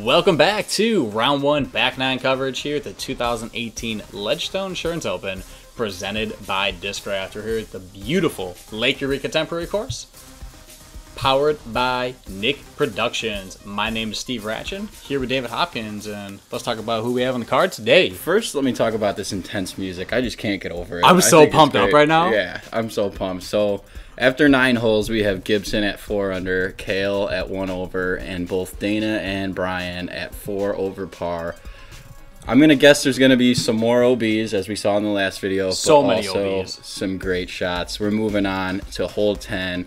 Welcome back to round one back nine coverage here at the 2018 Ledgestone Insurance Open, presented by Discraft. We're here at the beautiful Lake Eureka Temporary Course, powered by Nyc Productions. My name is Steve Ratchin, here with David Hopkins, and let's talk about who we have on the card today. First, let me talk about this intense music. I just can't get over it. I'm so pumped up right now. Yeah, I'm so pumped. So, after 9 holes, we have Gibson at 4 under, Cale at 1 over, and both Dana and Brian at 4 over par. I'm going to guess there's going to be some more OBs, as we saw in the last video. So but many also OBs. Some great shots. We're moving on to hole 10.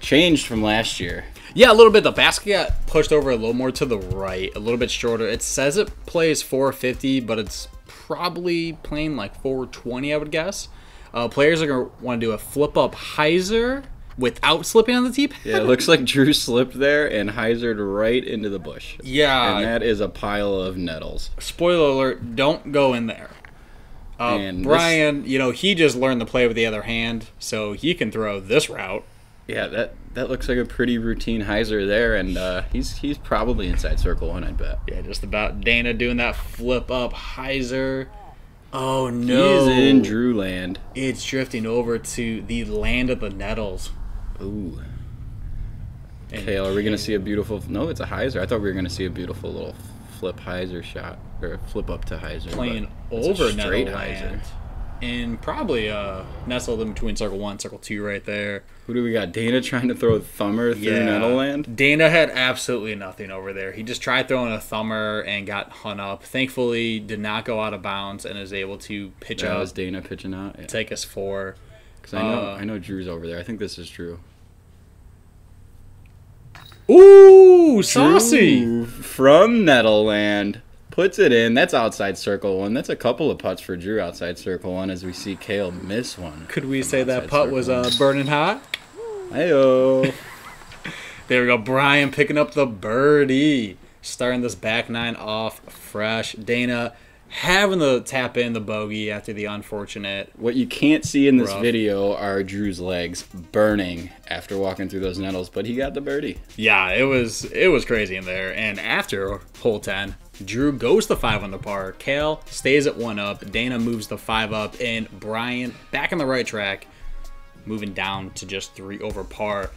Changed from last year. Yeah, a little bit. The basket got pushed over a little more to the right, a little bit shorter. It says it plays 450, but it's probably playing like 420, I would guess. Players are going to want to do a flip-up hyzer without slipping on the tee pad. Yeah, it looks like Drew slipped there and hyzered right into the bush. Yeah. And that is a pile of nettles. Spoiler alert, don't go in there. And Brian, he just learned to play with the other hand, so he can throw this route. Yeah, that looks like a pretty routine hyzer there, and he's probably inside circle one, I bet. Yeah, just about. Dana doing that flip-up hyzer. Oh, no. He's in Drew land. It's drifting over to the land of the nettles. Ooh. Cale, are we going to see a beautiful... No, it's a hyzer. I thought we were going to see a beautiful little flip hyzer shot, or flip up to hyzer. Playing over nettle land. And probably nestled in between circle 1 circle 2 right there. Who do we got? Dana trying to throw a thumber through nettle land? Dana had absolutely nothing over there. He just tried throwing a thumber and got hung up. Thankfully, did not go out of bounds and is able to pitch out. That was Dana pitching out? Yeah. Take us 4. Because I know Drew's over there. I think this is Drew. Ooh, saucy! Drew from nettle land. Puts it in. That's outside circle 1. That's a couple of putts for Drew outside circle 1 as we see Cale miss one. Could we say that putt was burning hot? Hey-oh. There we go. Brian picking up the birdie. Starting this back nine off fresh. Dana having to tap in the bogey after the unfortunate. What you can't see in this video are Drew's legs burning after walking through those nettles, but he got the birdie. Yeah, it was crazy in there. And after hole 10, Drew goes to 5 under par. Cale stays at 1 up. Dana moves the 5 up. And Brian back on the right track, moving down to just 3 over par.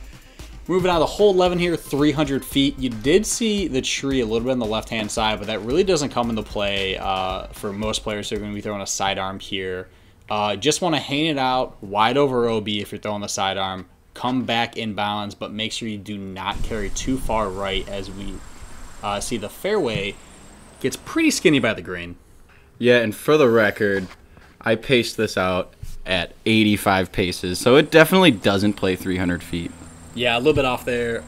Moving on to hole 11 here, 300 feet. You did see the tree a little bit on the left-hand side, but that really doesn't come into play for most players who are going to be throwing a sidearm here. Just want to hang it out wide over OB if you're throwing the sidearm. Come back in bounds, but make sure you do not carry too far right as we see the fairway gets pretty skinny by the green. Yeah, and for the record, I paced this out at 85 paces, so it definitely doesn't play 300 feet. Yeah, a little bit off there,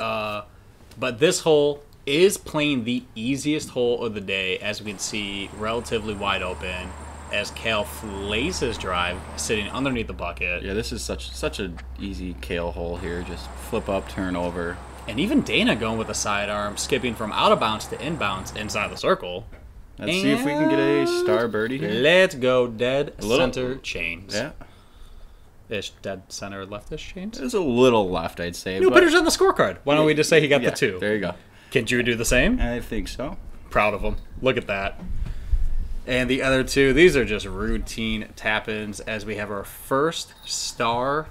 but this hole is playing the easiest hole of the day, as we can see, relatively wide open, as Cale flays his drive, sitting underneath the bucket. Yeah, this is such an easy Cale hole here. Just flip up, turn over. And even Dana going with a sidearm, skipping from out of bounds to inbounds inside the circle. Let's see if we can get a star birdie here. Let's go dead center chains. Yeah. Ish, dead center leftish chains? It's a little left, I'd say. No, but it's on the scorecard. Why don't we just say he got the 2? There you go. Can Drew do the same? I think so. Proud of him. Look at that. And the other 2, these are just routine tap-ins as we have our first star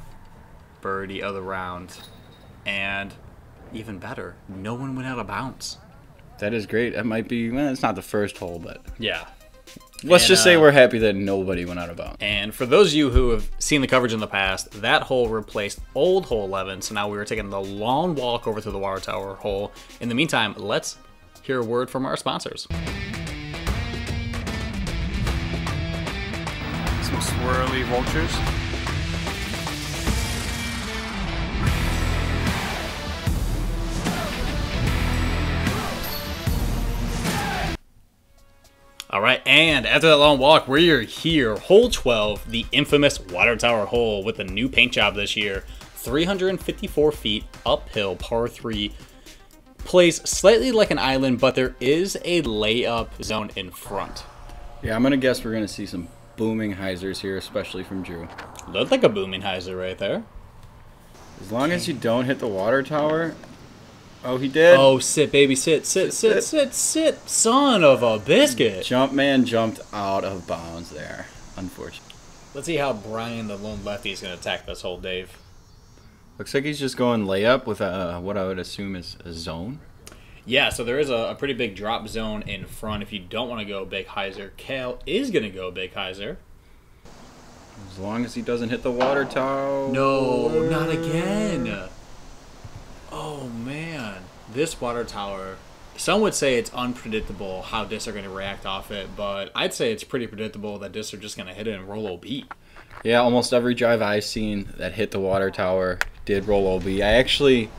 birdie of the round. And even better, no one went out of bounds. That is great. That might be, well, it's not the first hole, but yeah. Let's just say we're happy that nobody went out of bounds. And for those of you who have seen the coverage in the past, that hole replaced old hole 11, so now we were taking the long walk over to the water tower hole. In the meantime, let's hear a word from our sponsors. Some swirly vultures. All right, and after that long walk, we're here. Hole 12, the infamous water tower hole with a new paint job this year. 354 feet uphill, par 3. Plays slightly like an island, but there is a layup zone in front. Yeah, I'm going to guess we're going to see some booming hyzers here, especially from Drew. Looked like a booming hyzer right there. As long as you don't hit the water tower, Oh, he did. Oh, sit, baby, sit. Son of a biscuit. Jumpman jumped out of bounds there, unfortunately. Let's see how Brian, the lone lefty, is going to attack this hole, Dave. Looks like he's just going layup with what I would assume is a zone. Yeah, so there is a pretty big drop zone in front. If you don't want to go big hyzer, Cale is going to go big hyzer. As long as he doesn't hit the water tower. No, not again. Oh, man. This water tower, some would say it's unpredictable how discs are going to react off it, but I'd say it's pretty predictable that discs are just going to hit it and roll OB. Yeah, almost every drive I've seen that hit the water tower did roll OB. I actually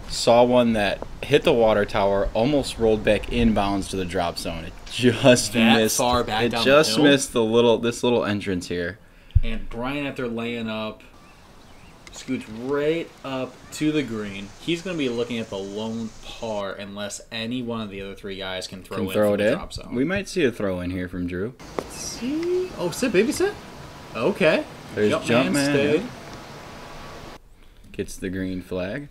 saw one that hit the water tower, almost rolled back inbounds to the drop zone. It just missed. Far back it down just the hill? missed this little entrance here. And Brian, after laying up, scoots right up to the green. He's going to be looking at the lone par unless any one of the other three guys can throw in from the drop zone. We might see a throw in here from Drew. Let's see. Oh, sit, baby, sit. Okay. There's Jumpman. Stayed. Gets the green flag.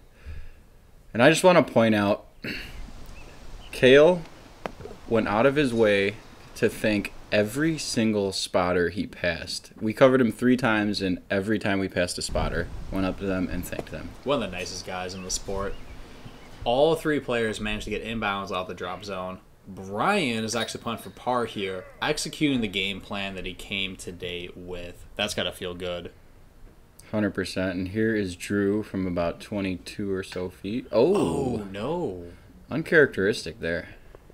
And I just want to point out, Cale went out of his way to thank every single spotter he passed. We covered him 3 times, and every time we passed a spotter, went up to them and thanked them. One of the nicest guys in the sport. All 3 players managed to get inbounds off the drop zone. Brian is actually playing for par here, executing the game plan that he came today with. That's got to feel good. 100%. And here is Drew from about 22 or so feet. Oh, no. Uncharacteristic there.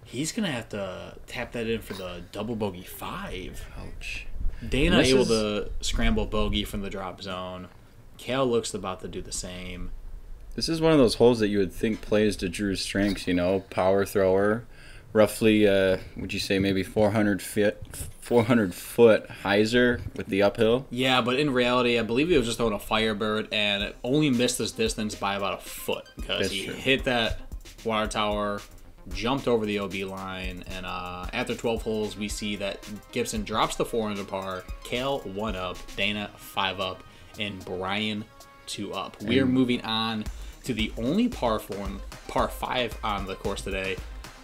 He's going to have to tap that in for the double bogey 5. Ouch. Dana able to scramble bogey from the drop zone. Cale looks about to do the same. This is one of those holes that you would think plays to Drew's strengths, you know, power thrower. Roughly, would you say maybe 400 foot hyzer with the uphill? Yeah, but in reality, I believe he was just throwing a Firebird and it only missed this distance by about a foot because he hit that water tower, jumped over the OB line, and after 12 holes, we see that Gibson drops the 4 under par, Cale 1 up, Dana 5 up, and Brian 2 up. We are moving on to the only par 5 on the course today,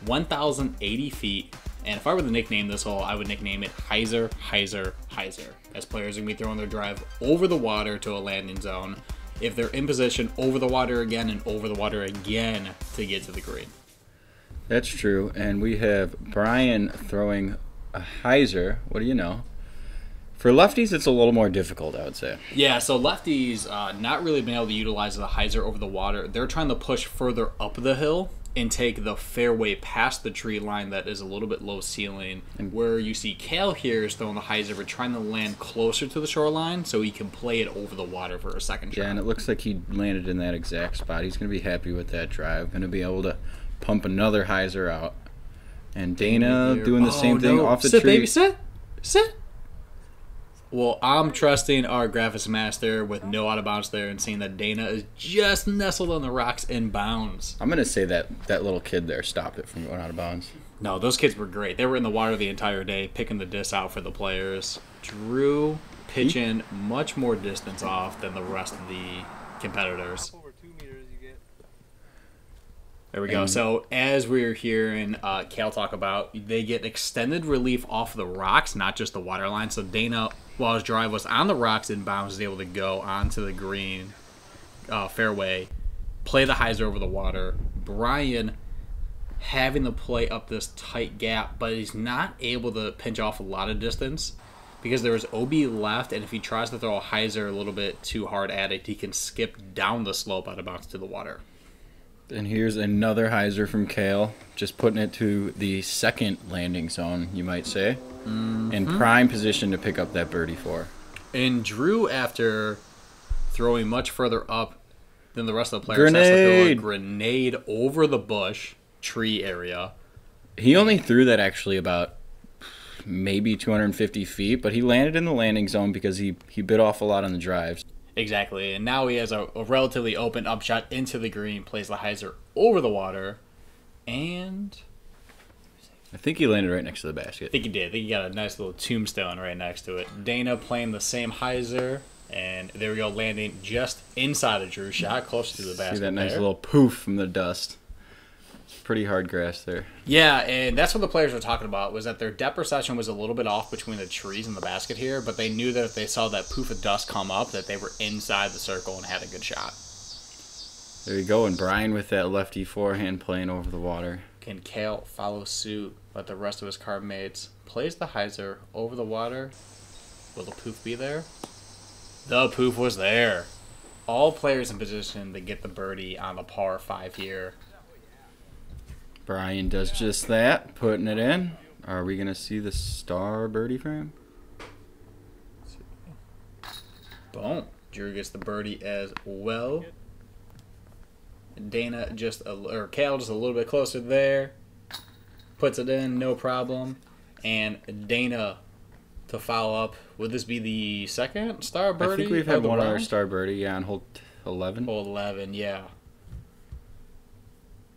1,080 feet. And if I were to nickname this hole, I would nickname it Hyzer, Hyzer, Hyzer. As players are going to be throwing their drive over the water to a landing zone. If they're in position, over the water again and over the water again to get to the green. That's true. And we have Brian throwing a hyzer. What do you know? For lefties, it's a little more difficult, I would say. Yeah, so lefties not really being able to utilize the hyzer over the water. They're trying to push further up the hill and take the fairway past the tree line that is a little bit low ceiling. And where you see Cale here is throwing the hyzer, but trying to land closer to the shoreline so he can play it over the water for a second shot. Yeah, and it looks like he landed in that exact spot. He's going to be happy with that drive. Going to be able to pump another hyzer out. And Dana doing the same thing off the sit, tree. Baby, sit. Well, I'm trusting our graphics master with no out of bounds there and seeing that Dana is just nestled on the rocks in bounds. I'm going to say that little kid there stopped it from going out of bounds. No, those kids were great. They were in the water the entire day, picking the disc out for the players. Drew pitching much more distance off than the rest of the competitors. Over 2 meters you get. There we go. So as we're hearing Cale talk about, they get extended relief off the rocks, not just the water line. So Dana, while his drive was on the rocks in bounds, is able to go onto the green fairway, play the hyzer over the water. Brian having to play up this tight gap, but he's not able to pinch off a lot of distance because there is OB left, and if he tries to throw a hyzer a little bit too hard at it, he can skip down the slope out of bounds to the water. And here's another hyzer from Cale, just putting it to the second landing zone, you might say, in prime position to pick up that birdie for. And Drew, after throwing much further up than the rest of the players, has to throw a grenade over the bush tree area. He only threw that actually about maybe 250 feet, but he landed in the landing zone because he bit off a lot on the drives. Exactly, and now he has a relatively open upshot into the green, plays the hyzer over the water, and I think he landed right next to the basket. I think he did. I think he got a nice little tombstone right next to it. Dana playing the same hyzer, and there we go, landing just inside of Drew's shot, close to the basket. See that nice there. little poof from the dust. Pretty hard grass there. Yeah, and that's what the players were talking about, was that their depth perception was a little bit off between the trees and the basket here, but they knew that if they saw that poof of dust come up, that they were inside the circle and had a good shot. There you go, and Brian with that lefty forehand playing over the water. Can Cale follow suit, but the rest of his card mates plays the hyzer over the water? Will the poof be there? The poof was there. All players in position to get the birdie on the par 5 here. Brian does just that, putting it in. Are we going to see the star birdie for him? Boom. Drew gets the birdie as well. Cale just a little bit closer there. Puts it in, no problem. And Dana to follow up. Would this be the second star birdie? I think we've had one other star birdie, yeah, on hole 11. Hole 11, yeah.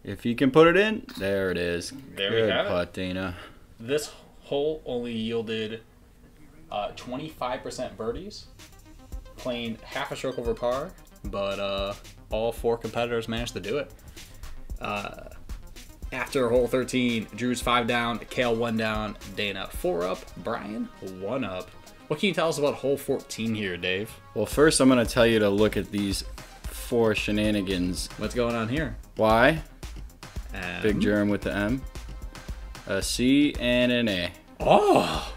If he can put it in, there it is. There Good we have putt, it. Dana. This hole only yielded 25% birdies, playing half a stroke over par, but all 4 competitors managed to do it. After hole 13, Drew's 5 down, Cale 1 down, Dana 4 up, Brian 1 up. What can you tell us about hole 14 here, Dave? Well, first I'm going to tell you to look at these 4 shenanigans. What's going on here? Y, big germ with the M, a C, and an A. Oh!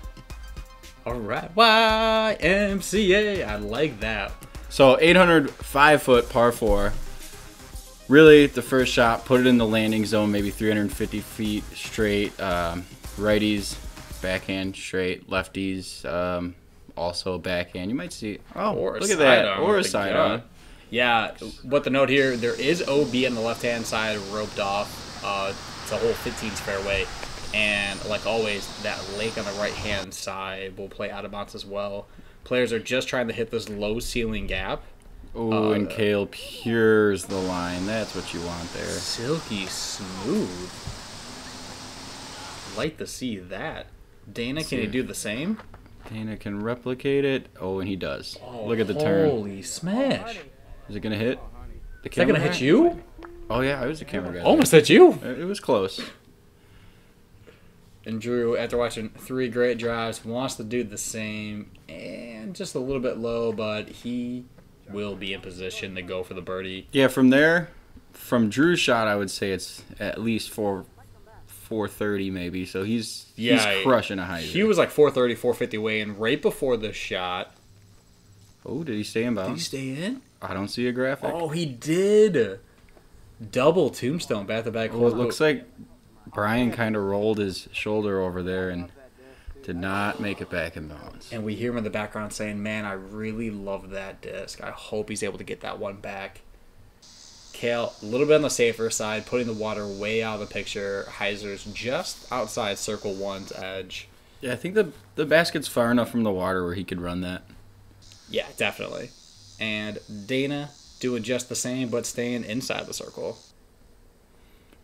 All right. YMCA. I like that. So 805-foot par 4. Really, the first shot, put it in the landing zone, maybe 350 feet straight. Righties, backhand straight. Lefties, also backhand. You might see. Oh, look at that. Or a side on. Yeah. What the note here, there is OB on the left-hand side roped off. It's a hole 15's fairway. And like always, that lake on the right-hand side will play out of bounds as well. Players are just trying to hit this low ceiling gap. Oh, and Cale pures the line. That's what you want there. Silky smooth. Like to see that. Dana, can he do the same? Dana can replicate it. Oh, and he does. Oh, look at the turn. Holy smash. Is it going to hit? Is that going to hit you? Oh, yeah, I was the camera guy. Almost hit you. It was close. And Drew, after watching 3 great drives, wants to do the same. And just a little bit low, but he will be in position to go for the birdie. Yeah, from there, from Drew's shot, I would say it's at least 430 maybe. So he's crushing a high. He was like 430, 450 away, and right before the shot. Oh, did he stay in bounds? Did he stay in? I don't see a graphic. Oh, he did. Double tombstone back-to-back. Well, it looks like Brian kind of rolled his shoulder over there and did not make it back in bounds. And we hear him in the background saying, man, I really love that disc. I hope he's able to get that one back. Cale, a little bit on the safer side, putting the water way out of the picture. Hyzer's just outside Circle 1's edge. Yeah, I think the basket's far enough from the water where he could run that. Yeah, definitely. And Dana doing just the same, but staying inside the circle.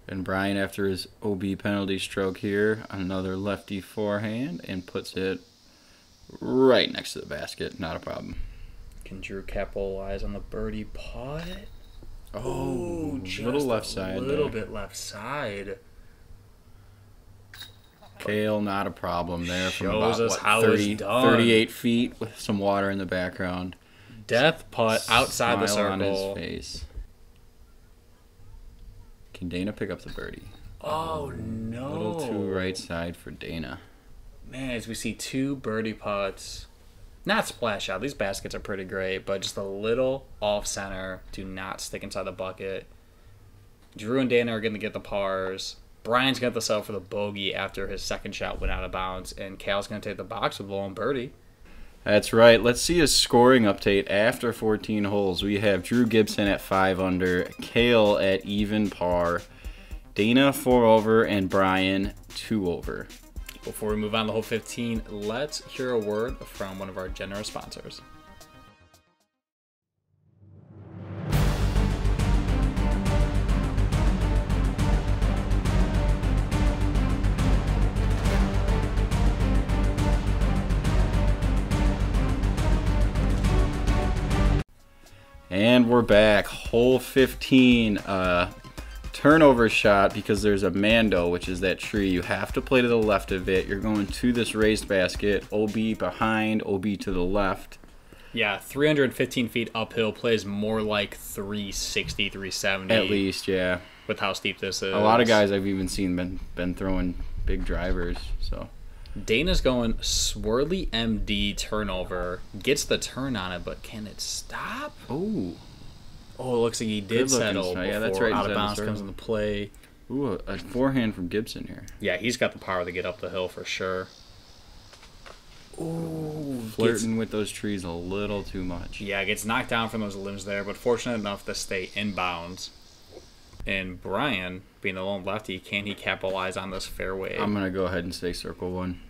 And Brian, after his OB penalty stroke here, another lefty forehand, and puts it right next to the basket. Not a problem. Can Drew capitalize on the birdie putt? Oh, just little left side. A little bit left side. Cale, not a problem there. From Shows about, us how it's done. 38 feet with some water in the background. Death putt outside the Smile circle. on his face. Can Dana pick up the birdie? Oh, no. A little too right side for Dana. Man, as we see 2 birdie putts. Not splash out. These baskets are pretty great, but just a little off center. Do not stick inside the bucket. Drew and Dana are going to get the pars. Brian's going to have to settle for the bogey after his second shot went out of bounds. And Cale's going to take the box with low and birdie. That's right. Let's see a scoring update after 14 holes. We have Drew Gibson at 5 under, Cale at even par, Dana 4 over, and Brian 2 over. Before we move on to hole 15, let's hear a word from one of our generous sponsors. And we're back. Hole 15. turnover shot because there's a Mando, which is that tree. You have to play to the left of it. You're going to this raised basket. OB behind, OB to the left. Yeah, 315 feet uphill plays more like 360, 370. At least, yeah. With how steep this is. A lot of guys I've even seen been throwing big drivers, so. Dana's going swirly MD turnover. Gets the turn on it, but can it stop? Oh. Oh, it looks like he did settle before yeah, that's right, out of bounds comes into play. Ooh, a forehand from Gibson here. Yeah, he's got the power to get up the hill for sure. Ooh, flirting with those trees a little too much. Yeah, gets knocked down from those limbs there, but fortunate enough to stay in bounds. And Brian, being the lone lefty, can he capitalize on this fairway? I'm going to go ahead and say circle one.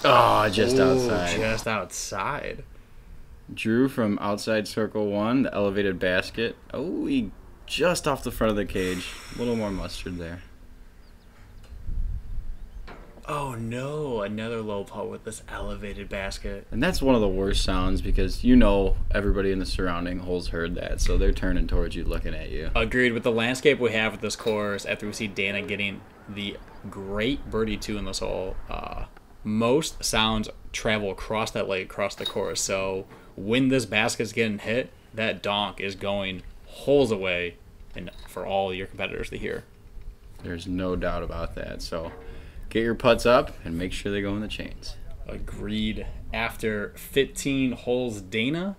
Oh, just outside. Just outside. Drew from outside circle one, the elevated basket. Oh, he just off the front of the cage. A little more mustard there. Oh no, another low putt with this elevated basket. And that's one of the worst sounds because you know everybody in the surrounding holes heard that, so they're turning towards you looking at you. Agreed. With the landscape we have with this course, after we see Dana getting the great birdie 2 in this hole, most sounds travel across that lake, across the course. So when this basket's getting hit, that donk is going holes away, and for all your competitors to hear. There's no doubt about that. So get your putts up and make sure they go in the chains. Agreed. After 15 holes, Dana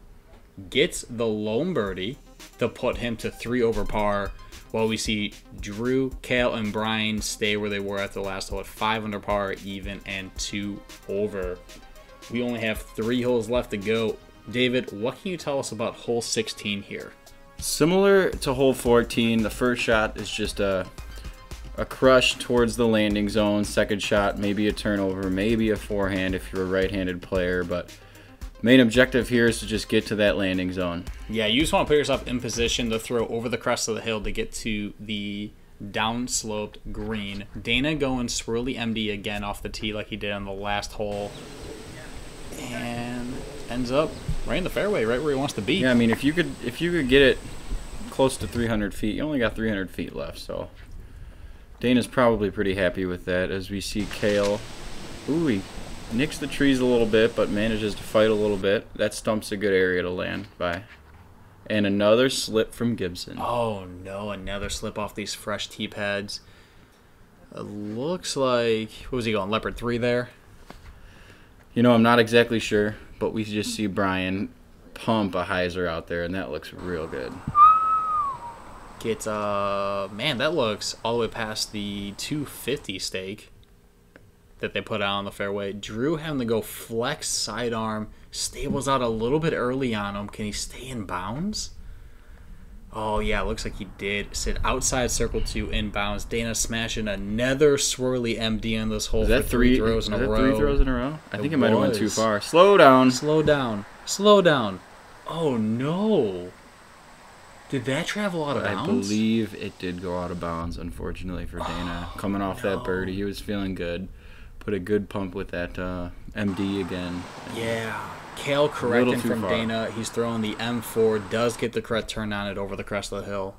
gets the lone birdie to put him to 3 over par, while we see Drew, Cale, and Brian stay where they were at the last hole at 5 under par, even, and 2 over. We only have 3 holes left to go. David, what can you tell us about hole 16 here? Similar to hole 14, the first shot is just a crush towards the landing zone. Second shot, maybe a turnover, maybe a forehand if you're a right-handed player, but main objective here is to just get to that landing zone. Yeah, you just want to put yourself in position to throw over the crest of the hill to get to the downsloped green. Dana going swirly MD again off the tee like he did on the last hole, and ends up right in the fairway, right where he wants to be. Yeah, I mean, if you could get it close to 300 feet, you only got 300 feet left, so Dana's probably pretty happy with that. As we see Cale, ooh, he nicks the trees a little bit, but manages to fight a little bit. That stump's a good area to land by. And another slip from Gibson. Oh no, another slip off these fresh tee pads. It looks like, what was he going, leopard 3 there? You know, I'm not exactly sure, but we just see Brian pump a hyzer out there, and that looks real good. Gets, man, that looks all the way past the 250 stake that they put out on the fairway. Drew having to go flex sidearm, stables out a little bit early on him. Can he stay in bounds? Oh yeah, looks like he did sit outside circle 2 in bounds. Dana smashing another swirly MD on this hole. Is that for 3 throws in a row? 3 throws in a row? I think it might have went too far. Slow down. Slow down. Slow down. Oh no. Did that travel out of bounds? I believe it did go out of bounds, unfortunately for Dana. Coming off that birdie, he was feeling good. Put a good pump with that MD again. Yeah. Cale correcting from Dana. He's throwing the M4. Does get the correct turn on it over the crest of the hill.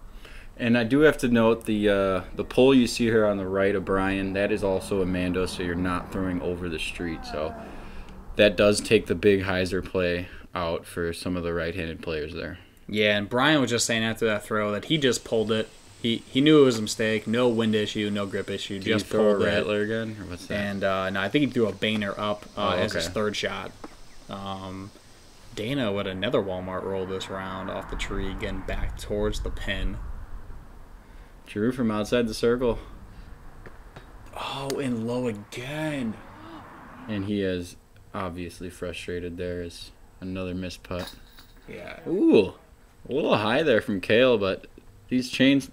And I do have to note the pole you see here on the right of Brian, that is also a Mando, so you're not throwing over the street. So that does take the big hyzer play out for some of the right-handed players there. Yeah, and Brian was just saying after that throw that he just pulled it. He knew it was a mistake. No wind issue, no grip issue. Did just he throw pulled a rattler again, or what's that? And no, I think he threw a Boehner up as his okay. third shot. Dana with another Walmart roll this round off the tree, getting back towards the pin. Drew from outside the circle. Oh, and low again. And he is obviously frustrated there as another missed putt. Yeah. Ooh, a little high there from Cale, but these chains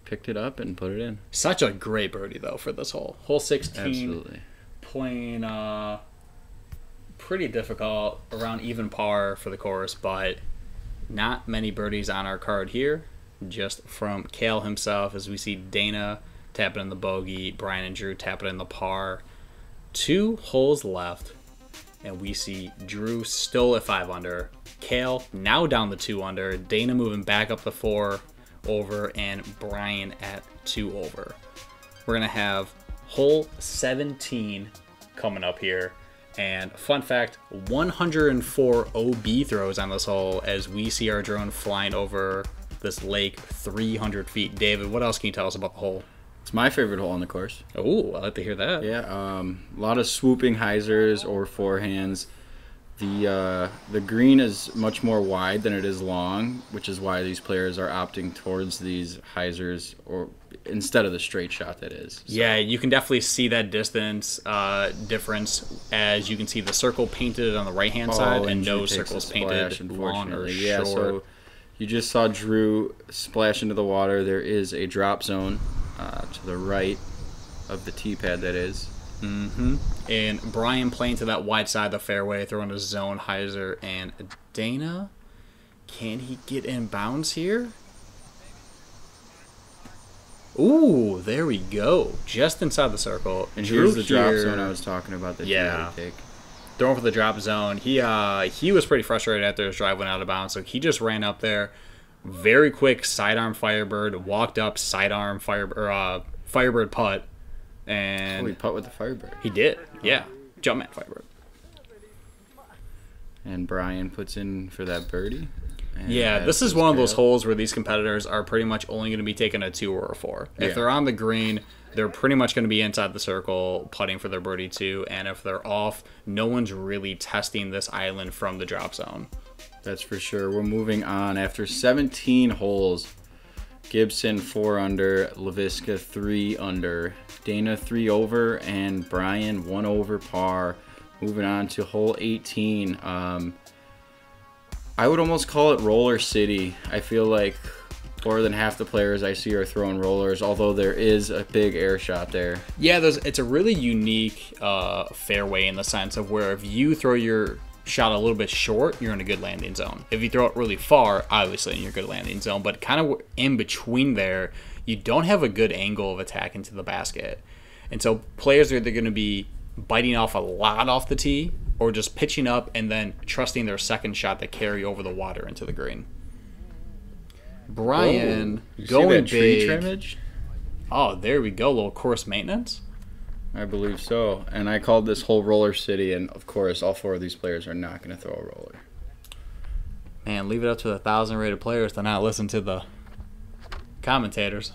picked it up and put it in. Such a great birdie, though, for this hole. Hole 16. Absolutely. Playing pretty difficult, around even par for the course, but not many birdies on our card here. Just from Cale himself, as we see Dana tap it in the bogey, Brian and Drew tap it in the par. 2 holes left. And we see Drew still at 5 under. Cale now down to 2 under. Dana moving back up to 4 over. And Brian at 2 over. We're going to have hole 17 coming up here. And fun fact, 104 OB throws on this hole as we see our drone flying over this lake 300 feet. David, what else can you tell us about the hole? It's my favorite hole on the course. Oh, I like to hear that. Yeah, a lot of swooping hyzers or forehands. The green is much more wide than it is long, which is why these players are opting towards these hyzers or instead of the straight shot that is. So. Yeah, you can definitely see that distance difference as you can see the circle painted on the right-hand side and no circles painted long or short. So you just saw Drew splash into the water. There is a drop zone to the right of the tee pad, that is. Mm-hmm. And Brian playing to that wide side of the fairway, throwing a zone hyzer. And Dana, can he get in bounds here? Ooh, there we go. Just inside the circle. And here's the drop zone I was talking about that you had to take. Throwing for the drop zone. He was pretty frustrated after his drive went out of bounds, so he just ran up there. Very quick sidearm Firebird, walked up, sidearm Firebird putt. And he putt with the Firebird. He did, yeah. Jumpman Firebird. And Brian puts in for that birdie. Yeah, this is one of those holes where these competitors are pretty much only going to be taking a 2 or a 4. If they're on the green, they're pretty much going to be inside the circle putting for their birdie 2. And if they're off, no one's really testing this island from the drop zone. That's for sure. We're moving on. After 17 holes, Gibson 4 under, Leiviska 3 under, Dana 3 over, and Brian 1 over par. Moving on to hole 18. I would almost call it Roller City. I feel like more than half the players I see are throwing rollers, although there is a big air shot there. Yeah, it's a really unique fairway in the sense of where if you throw your shot a little bit short, you're in a good landing zone. If you throw it really far, obviously you're in a good landing zone, but kind of in between there, you don't have a good angle of attack into the basket. And so players are either going to be biting off a lot off the tee or just pitching up and then trusting their second shot to carry over the water into the green. Brian going tree big. trimmage? Oh, there we go. A little course maintenance. I believe so. And I called this whole Roller City, and of course, all 4 of these players are not going to throw a roller. Man, leave it up to the 1,000 rated players to not listen to the commentators.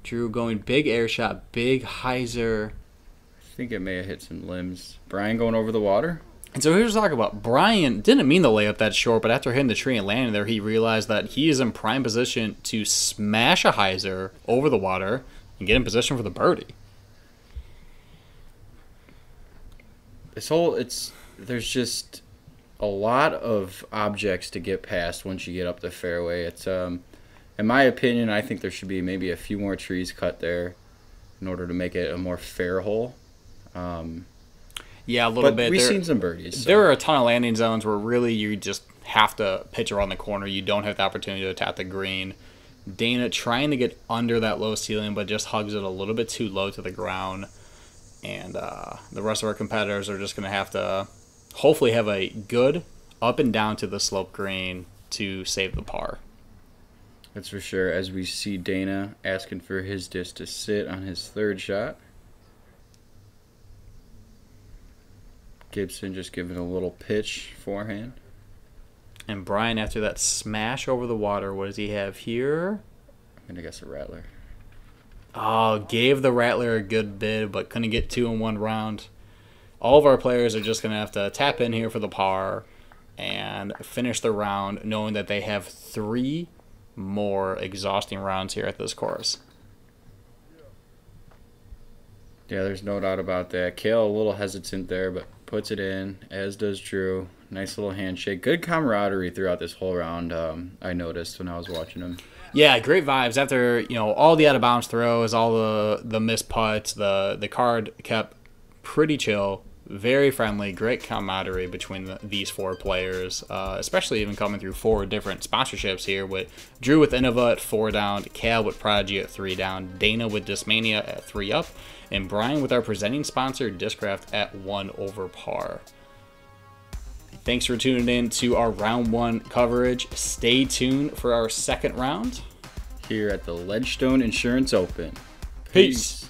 Drew going big air shot, big hyzer. I think it may have hit some limbs. Brian going over the water? And so here's what talk about. Brian didn't mean to lay up that short, but after hitting the tree and landing there, he realized that he is in prime position to smash a hyzer over the water and get in position for the birdie. There's just a lot of objects to get past once you get up the fairway. It's in my opinion, I think there should be maybe a few more trees cut there in order to make it a more fair hole. Yeah, a little bit. We've seen some birdies. So. There are a ton of landing zones where really you just have to pitch around the corner. You don't have the opportunity to attack the green. Dana trying to get under that low ceiling, but just hugs it a little bit too low to the ground. And the rest of our competitors are just going to have to hopefully have a good up and down to the slope green to save the par. That's for sure. As we see Dana asking for his disc to sit on his 3rd shot. Gibson just giving a little pitch forehand. And Brian, after that smash over the water, what does he have here? I'm going to guess a rattler. Oh, gave the rattler a good bid, but couldn't get 2 in 1 round. All of our players are just going to have to tap in here for the par and finish the round, knowing that they have 3 more exhausting rounds here at this course. Yeah, there's no doubt about that. Cale a little hesitant there, but puts it in, as does Drew. Nice little handshake. Good camaraderie throughout this whole round, I noticed when I was watching them. Yeah, great vibes. After, all the out-of-bounds throws, all the missed putts, the card kept pretty chill, very friendly, great camaraderie between these 4 players, especially even coming through 4 different sponsorships here with Drew with Innova at 4 down, Cale with Prodigy at 3 down, Dana with Discmania at 3 up, and Brian with our presenting sponsor, Discraft, at 1 over par. Thanks for tuning in to our round 1 coverage. Stay tuned for our second round here at the Ledgestone Insurance Open. Peace.